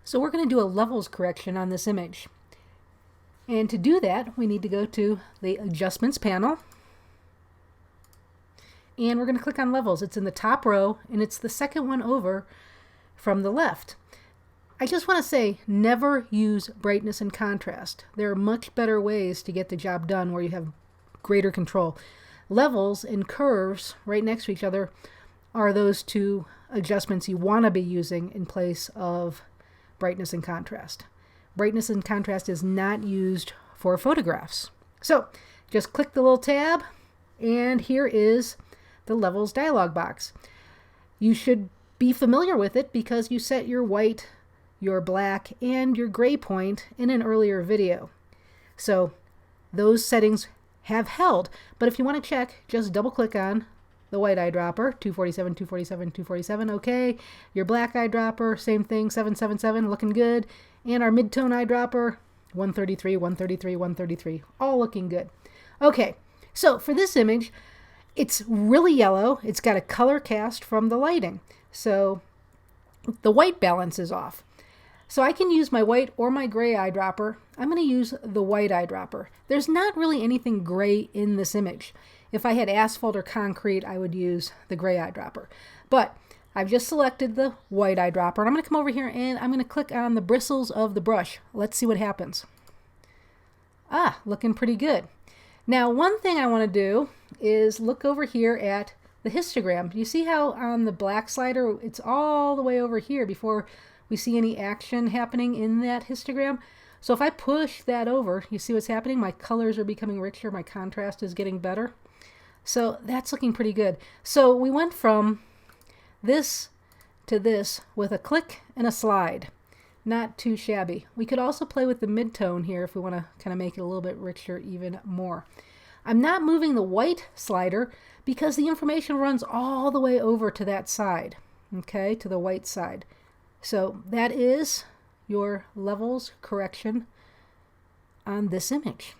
So we're going to do a levels correction on this image. And to do that, we need to go to the Adjustments panel. And we're going to click on Levels. It's in the top row, and it's the second one over from the left. I just want to say, never use brightness and contrast. There are much better ways to get the job done where you have greater control. Levels and curves right next to each other are those two adjustments you want to be using in place of brightness and contrast. Brightness and contrast is not used for photographs. So just click the little tab, and here is the Levels dialog box. You should be familiar with it because you set your white, your black, and your gray point in an earlier video. So those settings have held, but if you want to check, just double click on the white eyedropper, 247, 247, 247, okay. Your black eyedropper, same thing, 777, looking good. And our mid-tone eyedropper, 133, 133, 133, all looking good. Okay, so for this image, it's really yellow. It's got a color cast from the lighting. So the white balance is off. So I can use my white or my gray eyedropper. I'm going to use the white eyedropper. There's not really anything gray in this image. If I had asphalt or concrete, I would use the gray eyedropper. But I've just selected the white eyedropper, and I'm going to come over here and I'm going to click on the bristles of the brush. Let's see what happens. Ah, looking pretty good. Now, one thing I want to do is look over here at the histogram. You see how on the black slider, it's all the way over here before we see any action happening in that histogram. So if I push that over, you see what's happening? My colors are becoming richer, my contrast is getting better. So that's looking pretty good. So we went from this to this with a click and a slide. Not too shabby. We could also play with the mid-tone here if we want to kind of make it a little bit richer even more. I'm not moving the white slider because the information runs all the way over to that side, okay, to the white side. So that is your levels correction on this image.